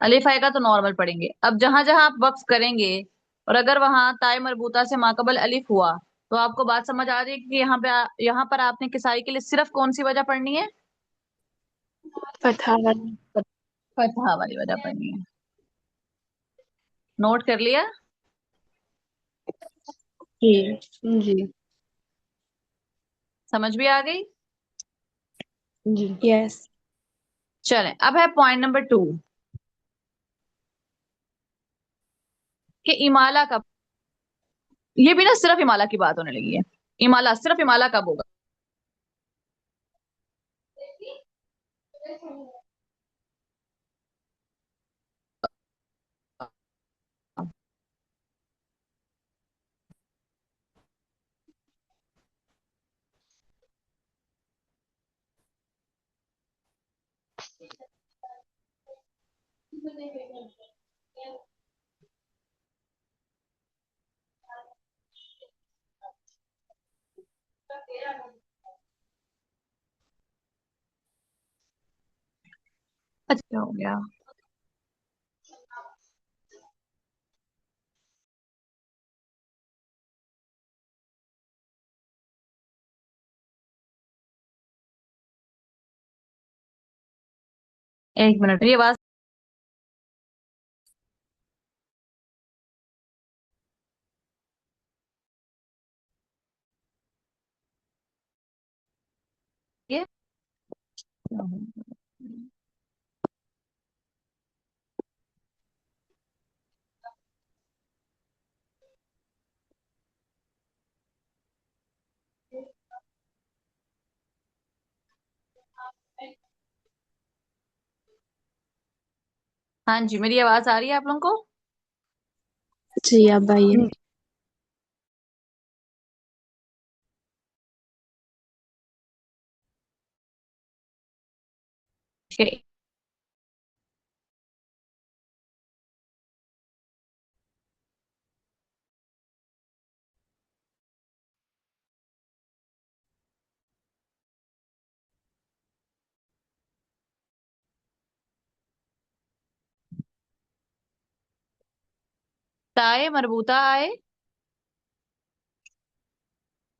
الف آئے گا تو نارمل پڑھیںگے. اب جہاں جہاں آپ وقف کریں گے اور اگر وہاں تائے مربوطہ سے ماقبل الف ہوا تو آپ کو بات سمجھ آ رہی ہے کہ یہاں پر آپ نے کسائی کے لیے صرف کون سی وجہ پڑھنی ہے؟ فتحہ والا. فتحہ والی وجہ پڑھنی ہے. نوٹ کر لیا؟ جی. جی سمجھ بھی آ گئی؟ جی. یس. چلیں اب ہے پوائنٹ نمبر 2 کہ امالہ کب. یہ بھی نا صرف امالہ کی بات ہونے لگی ہے. امالہ صرف امالہ کب ہوگا؟ اچھا ہو گیا. ایک منٹ یہ آواز یہ ہاں جی میری آواز آ رہی ہے آپ لوگوں کو؟ جی اب آئیے. تائے مربوطہ آئے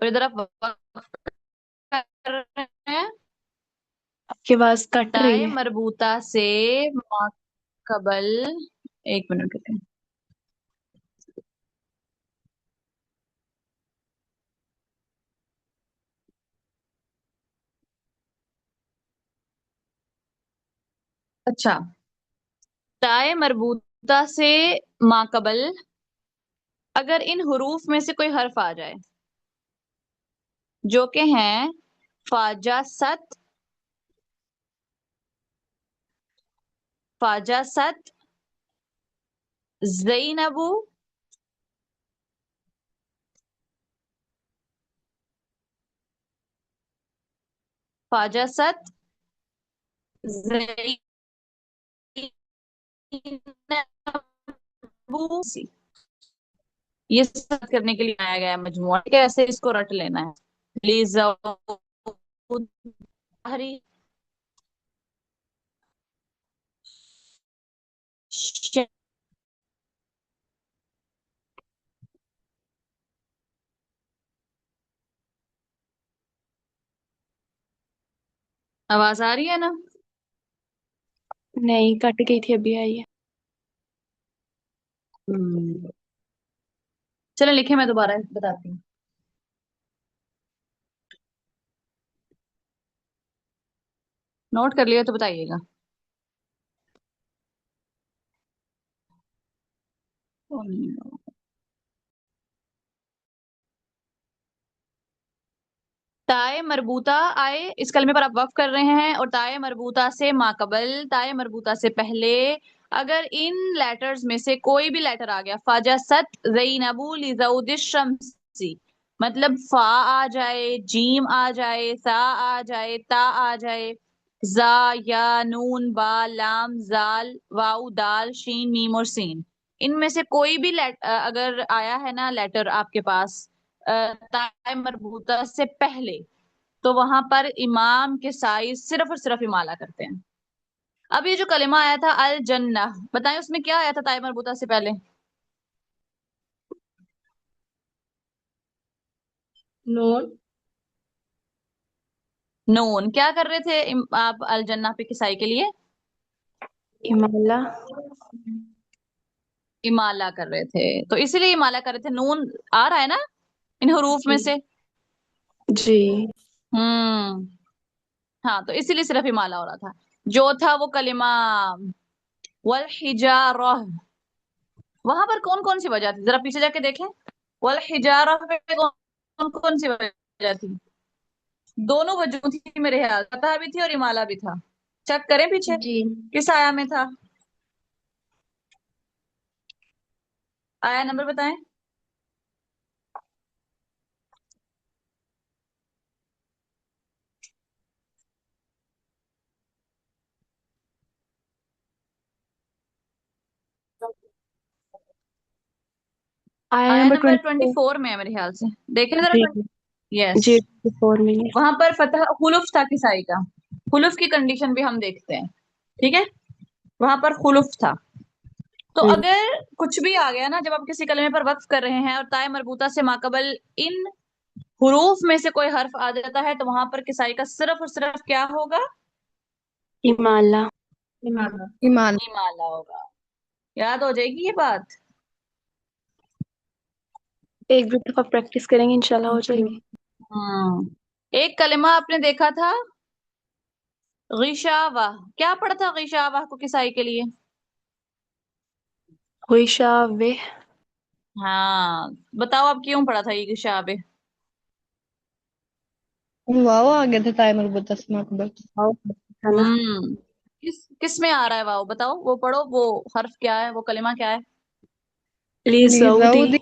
اور ادھر آپ وقف کر رہے ہیں. آپ کی آواز کٹ تائے رہی ہے. مربوطہ سے ماقبل ایک منٹ رکیں. اچھا تائے مربوطہ سے ماقبل اگر ان حروف میں سے کوئی حرف آ جائے جو کہ ہیں فاجا ست، فاجا ست، زینبو، فاجا ست، زینبو، یہ سب کرنے کے لیے آیا گیا ہے مجموعہ. ٹھیک ہے ایسے اس کو رٹ لینا ہے. آواز آ رہی ہے نا؟ نہیں کٹ گئی تھی ابھی آئی ہے. چلیں لکھیں میں دوبارہ بتاتی ہوں. نوٹ کر لیا تو بتائیے گا. تائے مربوطہ آئے اس کلمے پر آپ وقف کر رہے ہیں اور تائے مربوطہ سے ماقبل، تائے مربوطہ سے پہلے اگر ان لیٹرز میں سے کوئی بھی لیٹر آ گیا فاجا ست زینبو لزود الشمسی، مطلب فا آ جائے، جیم آ جائے، سا آ جائے، تا آ جائے، زا یا نون با لام زال واؤ دال شین میم اور سین، ان میں سے کوئی بھی اگر آیا ہے نا لیٹر آپ کے پاس تائے مربوطہ سے پہلے تو وہاں پر امام کے سائز صرف اور صرف امالہ کرتے ہیں. اب یہ جو کلمہ آیا تھا الجنہ، بتائیں اس میں کیا آیا تھا تائے مربوطہ سے پہلے؟ نون. نون. کیا کر رہے تھے آپ الجنہ پہ کسائی کے لیے؟ امالہ. امالہ کر رہے تھے، تو اسی لیے امالہ کر رہے تھے. نون آ رہا ہے نا ان حروف میں جی سے؟ جی ہوں ہاں، تو اسی لیے صرف امالہ ہو رہا تھا. جو تھا وہ کلمہ والحجارہ، وہاں پر کون کون سی وجہ تھی؟ ذرا پیچھے جا کے دیکھیں. والحجارہ پہ کون کون سی وجہ تھی؟ دونوں وجہ تھی میرے خیال، فتح بھی تھی اور امالہ بھی تھا. چیک کریں پیچھے جی. کس آیا میں تھا. آیا نمبر بتائیں. آیا آیا نمبر نمبر 24. 24 میں ہے میرے خیال سے، دیکھیں ذرا. جی یس. جی 24 میں ہے. وہاں پر فتح خلف تھا کسائی کا. خلف کی کنڈیشن بھی ہم دیکھتے ہیں، ٹھیک ہے. وہاں پر خلف تھا. تو اگر کچھ بھی آ گیا نا، جب آپ کسی کلمے پر وقف کر رہے ہیں اور تائے مربوطہ سے ماقبل ان حروف میں سے کوئی حرف آ جاتا ہے، تو وہاں پر کسائی کا صرف اور صرف کیا ہوگا؟ امالہ. ایمان. امالہ ہوگا. یاد ہو جائے گی یہ بات. ایک دو دفعہ پریکٹس کریں گے انشاءاللہ ہو جائے گی. ایک کلمہ آپ نے دیکھا تھا غشاوہ، کیا پڑھا تھا غشاوہ کو کسائی کے لیے؟ غشاوہ. ہاں، بتاؤ آپ کیوں پڑھا تھا یہ غشاوہ؟ واو آ گیا تھا تائے مربوطہ سے مقبل. کس میں آ رہا ہے واو؟ بتاؤ، وہ پڑھو، وہ حرف کیا ہے، وہ کلمہ کیا ہے؟ لیزعودی.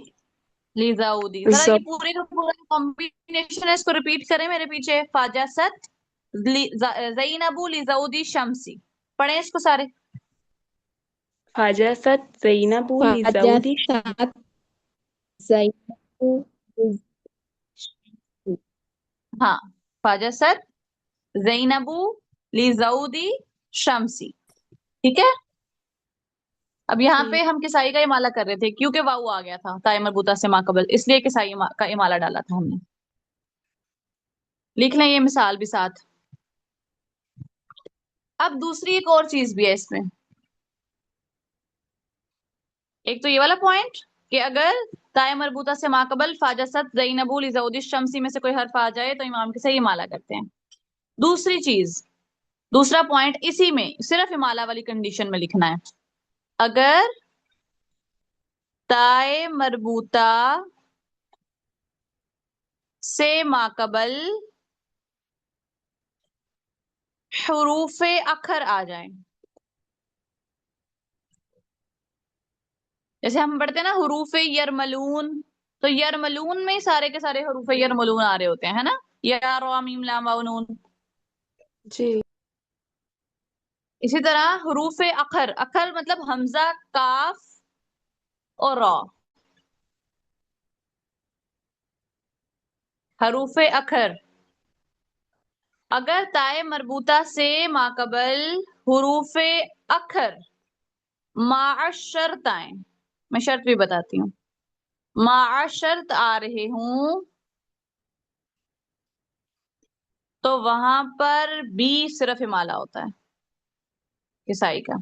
لیزاؤدی. ذرا یہ پورے کا پورا کمبینیشن ہے، اس کو ریپیٹ کریں میرے پیچھے. فاجست زینب لیزاؤدی شمسی. پڑھیں اس کو سارے. فاجست زینب لیزعودی. فجست زینب. ہاں، فاجست زینب لیزاؤدی شمسی. ٹھیک ہے. اب یہاں پہ ہم کسائی کا امالہ کر رہے تھے کیونکہ واو آ گیا تھا تائے مربوطہ سے ماقبل، اس لیے کسائی کا امالہ ڈالا تھا ہم نے. لکھ لیں یہ مثال بھی ساتھ. اب دوسری ایک اور چیز بھی ہے اس میں. ایک تو یہ والا پوائنٹ کہ اگر تائے مربوطہ سے ماقبل فاجست زینب لیزعودی شمسی میں سے کوئی حرف آ جائے تو امام کے صحیح امالہ کرتے ہیں. دوسری چیز، دوسرا پوائنٹ اسی میں صرف امالہ والی کنڈیشن میں لکھنا ہے. اگر تائے مربوطہ سے ماقبل حروف اخر آ جائیں، جیسے ہم پڑھتے ہیں نا حروف یرملون، تو یرملون میں سارے کے سارے حروف یرملون آ رہے ہوتے ہیں، ہے نا. یا را میم لام واو نون. جی اسی طرح حروف اخر، اخر مطلب حمزہ، کاف اور را. حروف اخر اگر تائے مربوطہ سے ماقبل حروف اخر مع شرط آئیں، میں شرط بھی بتاتی ہوں، مع شرط آ رہے ہوں تو وہاں پر بھی صرف امالہ ہوتا ہے کسائی کا.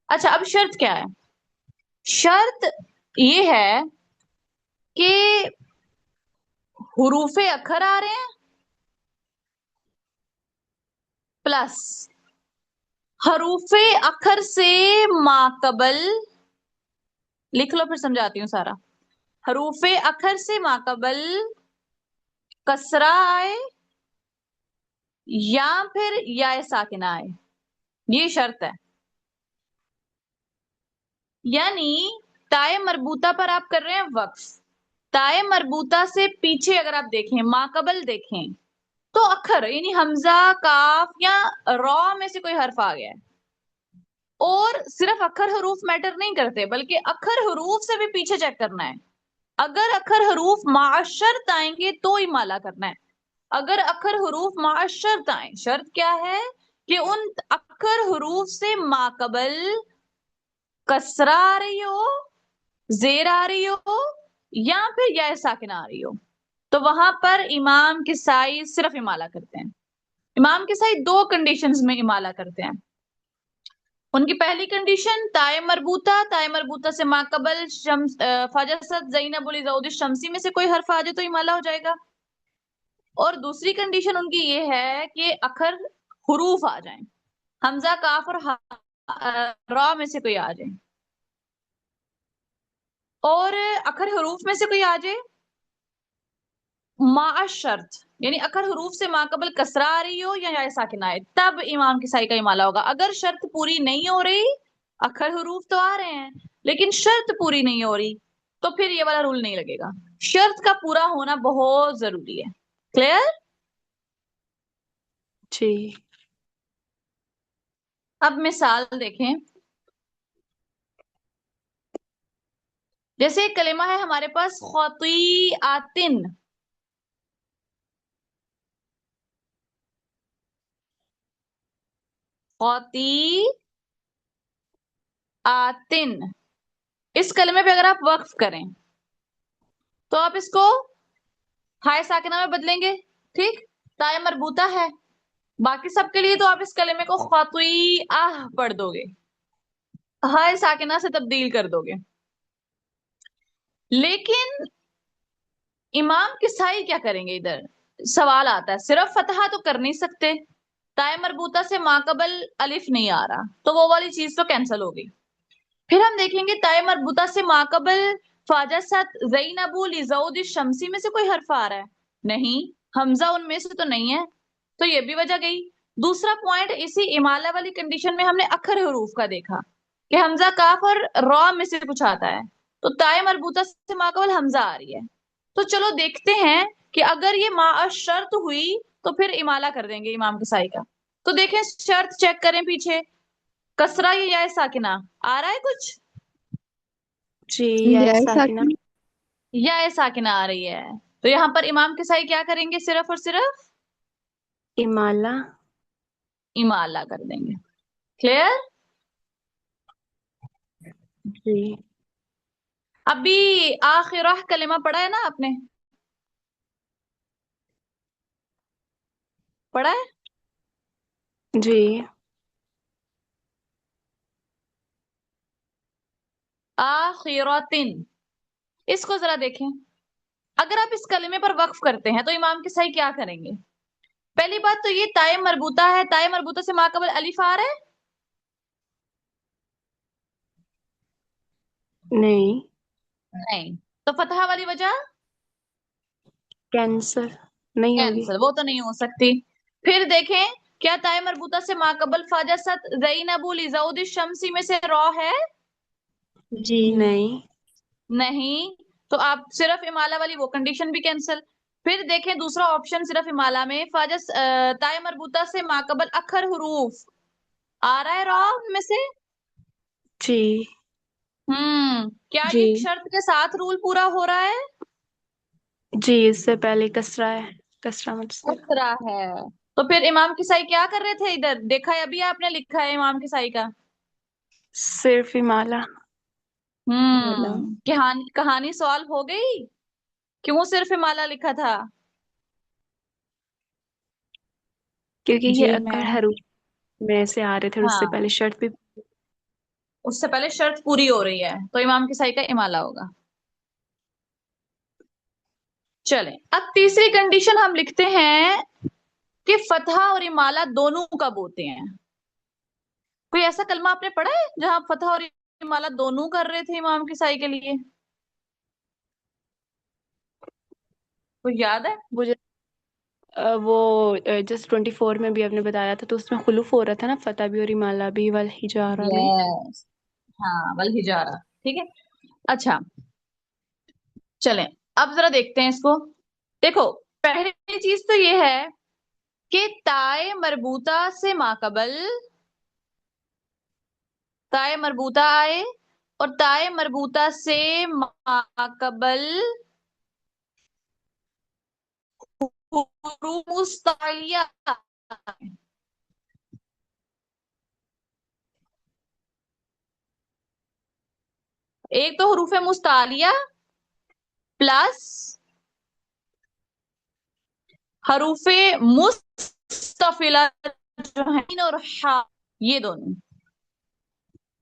اچھا، اب شرط کیا ہے؟ شرط یہ ہے کہ حروف اخر آ رہے ہیں پلس حروف اخر سے ماقبل، لکھ لو پھر سمجھاتی ہوں سارا. حروف اخر سے ماقبل کسرہ آئے یا پھر یا ساکنہ آئے، یہ شرط ہے. یعنی تائے مربوطہ پر آپ کر رہے ہیں وقف، تائے مربوطہ سے پیچھے اگر آپ دیکھیں، ماقبل دیکھیں، تو اخر یعنی حمزہ، کاف یا را میں سے کوئی حرف آ گیا ہے. اور صرف اخر حروف میٹر نہیں کرتے بلکہ اخر حروف سے بھی پیچھے چیک کرنا ہے. اگر اخر حروف مع شرط آئیں گے تو امالہ کرنا ہے. اگر اخر حروف مع شرط آئیں، شرط کیا ہے کہ ان اکھر حروف سے ماقبل کسرہ آ رہی ہو، زیر آ رہی ہو، یا پھر یا ساکنہ آ رہی ہو، تو وہاں پر امام کسائی صرف امالہ کرتے ہیں۔ امام کسائی دو کنڈیشنز میں امالہ کرتے ہیں۔ ان کی پہلی کنڈیشن تائے مربوطہ سے ماقبل فاجست زینب الزود الشمسی میں سے کوئی حرف آ جائے تو امالہ ہو جائے گا، اور دوسری کنڈیشن ان کی یہ ہے کہ اکھر حروف آ جائیں، حمزہ کاف اور را میں سے کوئی آ جائے، اور اکھر حروف میں سے کوئی آ جائے مع شرط، یعنی اکھر حروف سے ماقبل کسرہ آ رہی ہو یا ساکنہ آئے، تب امام کسائی کا امالہ ہوگا۔ اگر شرط پوری نہیں ہو رہی، اکھر حروف تو آ رہے ہیں لیکن شرط پوری نہیں ہو رہی، تو پھر یہ والا رول نہیں لگے گا۔ شرط کا پورا ہونا بہت ضروری ہے۔ کلیئر؟ جی اب مثال دیکھیں، جیسے ایک کلمہ ہے ہمارے پاس خطیئاتن، خطیئاتن، اس کلمے پہ اگر آپ وقف کریں تو آپ اس کو ہائے ساکنہ میں بدلیں گے، ٹھیک؟ تائے مربوطہ ہے، باقی سب کے لیے تو آپ اس کلمے کو خطیئہ پڑھ دو گے، ہائے ساکنہ سے تبدیل کر دو گے، لیکن امام کسائی کیا کریں گے؟ ادھر سوال آتا ہے، صرف فتحہ تو کر نہیں سکتے، تائے مربوطہ سے ماقبل الف نہیں آ رہا، تو وہ والی چیز تو کینسل ہوگی۔ پھر ہم دیکھیں گے تائے مربوطہ سے ماقبل فاجست زینب لزود الشمسی میں سے کوئی حرف آ رہا ہے؟ نہیں، حمزہ ان میں سے تو نہیں ہے، تو یہ بھی وجہ گئی۔ دوسرا پوائنٹ، اسی امالہ والی کنڈیشن میں ہم نے اکھر حروف کا دیکھا کہ حمزہ کاف اور را میں سے کچھ آتا ہے، تو تائے مربوطہ سے ماقبل حمزہ آ رہی ہے، تو چلو دیکھتے ہیں کہ اگر یہ ما شرط ہوئی تو پھر امالہ کر دیں گے امام کسائی کا۔ تو دیکھیں شرط چیک کریں پیچھے، کسرہ یا ساکنہ آ رہا ہے کچھ؟ جی یا یا ساکنہ ساکنہ یا ساکنہ آ رہی ہے، تو یہاں پر امام کسائی کیا کریں گے؟ صرف اور صرف امالہ امالہ کر دیں گے۔ کلیئر؟ جی ابھی آخرہ کلمہ پڑھا ہے نا آپ نے؟ پڑھا ہے؟ جی آخرتن، اس کو ذرا دیکھیں، اگر آپ اس کلمے پر وقف کرتے ہیں تو امام کسائی کیا کریں گے؟ پہلی بات تو یہ تائے مربوطہ ہے، تائے مربوطہ سے ماقبل الف آ رہا ہے؟ نہیں، نہیں، تو فتحہ والی وجہ کینسل نہیں ہوگی۔ کینسل، وہ تو نہیں ہو سکتی۔ پھر دیکھیں کیا تائے مربوطہ سے ماقبل فاجست زینب لزود الشمسی میں سے را ہے؟ جی نہیں نہیں، تو آپ صرف امالہ والی وہ کنڈیشن بھی کینسل۔ پھر دیکھیں دوسرا آپشن صرف امالہ میں فاجس تائے مربوطہ سے ماقبل اکھر حروف آ رہا ہے را ان میں سے؟ جی کیا جی یہ شرط کے ساتھ رول پورا ہو رہا ہے؟ جی اس سے پہلے کسرہ ہے، کسرہ مجزور۔ کسرہ ہے، تو پھر امام کسائی کیا کر رہے تھے؟ ادھر دیکھا ہے ابھی آپ نے لکھا ہے امام کسائی کا صرف امالہ۔ کہانی سالو ہو گئی؟ کیوں صرف امالہ لکھا تھا؟ کیونکہ جی یہ میں اکڑ حروف میں سے آ رہے تھے اور اس سے ہاں، پہلے شرط بھی۔ اس سے پہلے شرط پوری ہو رہی ہے تو امام کسائی کا امالہ ہوگا۔ چلیں اب تیسری کنڈیشن ہم لکھتے ہیں کہ فتحہ اور امالہ دونوں کب ہوتے ہیں؟ کوئی ایسا کلمہ آپ نے پڑھا ہے جہاں فتحہ اور امالہ دونوں کر رہے تھے امام کسائی کے لیے؟ کوئی یاد ہے؟ مجھے وہ جسٹ 24 میں بھی آپ نے بتایا تھا، تو اس میں خلوف ہو رہا تھا نا، فتح بھی اور امالہ بھی، والحجارہ میں۔ یس، ہاں والحجارہ، ٹھیک ہے۔ اچھا چلیں اب ذرا دیکھتے ہیں اس کو۔ دیکھو پہلی چیز تو یہ ہے کہ تائے مربوطہ سے ماقبل تائے مربوطہ آئے اور تائے مربوطہ سے ماقبل حروف مستعلیہ ایک تو حروف مستعلیہ پلس حروف مستفلہ جو ہیں اور ہا، یہ دونوں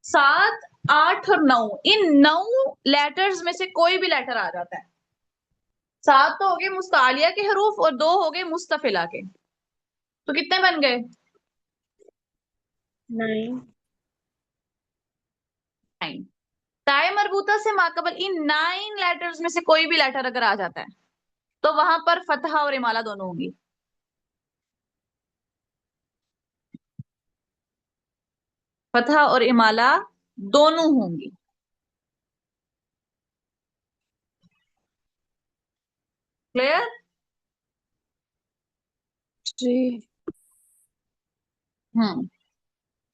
7 8 اور 9، ان 9 لیٹرز میں سے کوئی بھی لیٹر آ جاتا ہے. 7 تو ہو گئے مستعلیہ کے حروف اور 2 ہو گئے مستفلہ کے. تو کتنے بن گئے؟ 9. 9. تائے مربوطہ سے ماقبل ان 9 لیٹرز میں سے کوئی بھی لیٹر اگر آ جاتا ہے تو وہاں پر فتحہ اور امالہ دونوں ہوں گی. فتحہ اور امالہ دونوں ہوں گی. کلیئر؟ جی.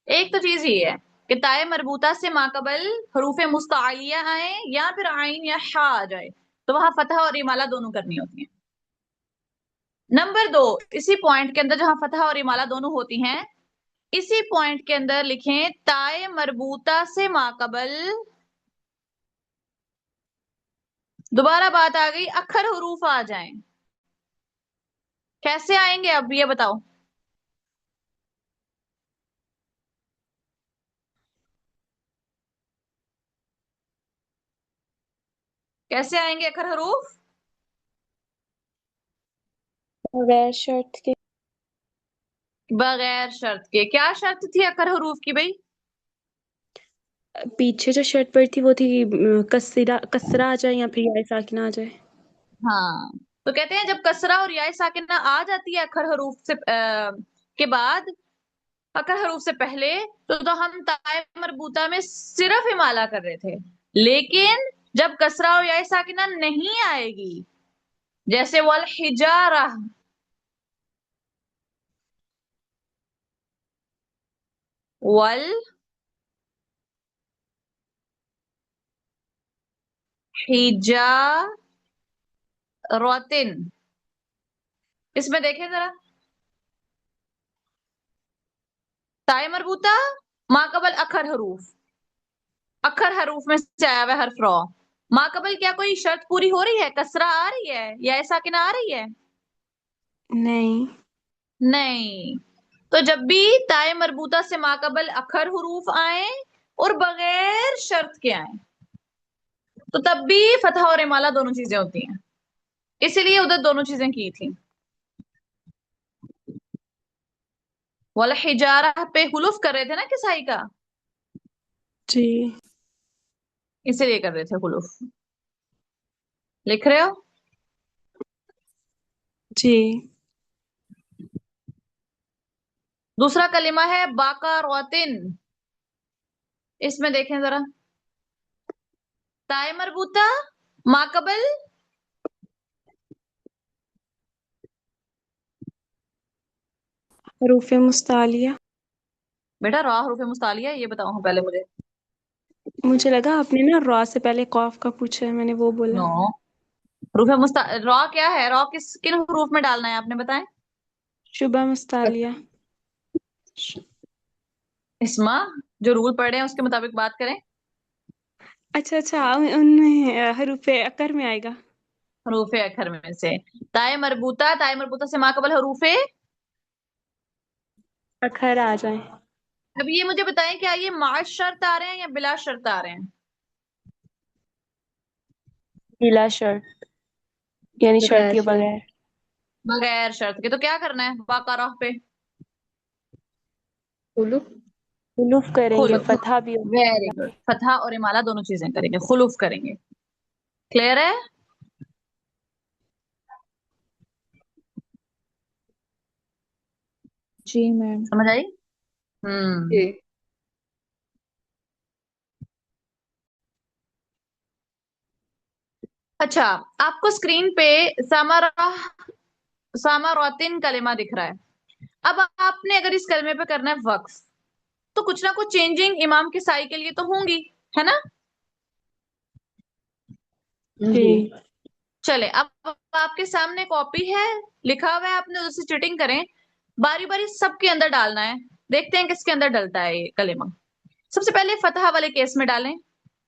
ایک تو چیز یہ ہے کہ تائے مربوطہ سے ماقبل حروف مستعلیہ آئیں یا پھر عین یا حا آ جائے تو وہاں فتحہ اور امالہ دونوں کرنی ہوتی ہیں. نمبر 2، اسی پوائنٹ کے اندر جہاں فتحہ اور امالہ دونوں ہوتی ہیں اسی پوائنٹ کے اندر لکھیں تائے مربوطہ سے ماقبل، دوبارہ بات آ گئی، اکھر حروف آ جائیں. کیسے آئیں گے اب یہ بتاؤ؟ کیسے آئیں گے اکھر حروف؟ بغیر شرط کے. بغیر شرط کے. کیا شرط تھی اکھر حروف کی بھائی؟ پیچھے جو شرط پڑی تھی وہ تھی کسرہ آ جائے یا پھر یا ساکنہ آ جائے. ہاں، تو کہتے ہیں جب کسرہ اور یا ساکنہ آ جاتی ہے اکھر حروف سے کے بعد، اکھر حروف سے پہلے، تو ہم تائے مربوطہ میں صرف امالہ کر رہے تھے. لیکن جب کسرہ اور یا ساکنہ نہیں آئے گی، جیسے والحجارہ، والحجارتن، اس میں دیکھیں ذرا، تائے مربوطہ ماقبل اکھر حروف، اکھر حروف میں سے آیا ہوا حرف رو، ماقبل کیا کوئی شرط پوری ہو رہی ہے؟ کسرہ آ رہی ہے یا ساکنہ آ رہی ہے؟ نہیں. نہیں. تو جب بھی تائے مربوطہ سے ماقبل اکھر حروف آئیں اور بغیر شرط کے آئیں تو تب بھی فتح اور امالہ دونوں چیزیں ہوتی ہیں. اسی لیے ادھر دونوں چیزیں کی تھی. والحجارہ پہ حلف کر رہے تھے نا کسائی کا، جی. اسی لیے کر رہے تھے حلف. لکھ رہے ہو؟ جی. دوسرا کلمہ ہے باقاروتن. اس میں دیکھیں ذرا، تائے مربوطہ ماقبل حروف مستعلیہ. بیٹا را حروف مستعلیہ یہ بتاؤ ہوں پہلے مجھے. مجھے لگا آپ نے نا را سے پہلے قاف کا پوچھا ہے، میں نے وہ بولا. نو، حروف را کیا ہے؟ را کن حروف میں ڈالنا ہے آپ نے بتائیں؟ شبہ مستعلیہ. اسما جو رول پڑھ رہے ہیں اس کے مطابق بات کریں. اچھا ان میں حروف اکر میں آئے گا. حروف اکھر میں سے تائے مربوطہ سے ماقبل حروف. اکھر آ جائیں. اب یہ مجھے بتائیں کیا یہ مع شرط آ رہے ہیں یا بلا شرط آ رہے ہیں؟ بلا شرط، یعنی شرط کے بغیر. بغیر شرط کے. تو کیا کرنا ہے باقارہ پہ؟ حلف کریں گے، خلف. فتح بھی. Very good. فتح اور امالہ دونوں چیزیں کریں گے، خلوف کریں گے. کلیئر ہے؟ جی میم. سمجھ آئی؟ اچھا، آپ کو اسکرین پہ سامراوتن کلمہ دکھ رہا ہے. اب آپ نے اگر اس کلمے پہ کرنا ہے وقف تو کچھ نہ کچھ چینجنگ امام کے سائی کے لیے تو ہوں گی، ہے نا؟ جی. چلے اب آپ کے سامنے کاپی ہے، لکھا ہوا ہے، آپ نے ادھر سے چیٹنگ کریں، باری باری سب کے اندر ڈالنا ہے. دیکھتے ہیں کس کے اندر ڈلتا ہے یہ کلمہ. سب سے پہلے فتح والے کیس میں ڈالیں.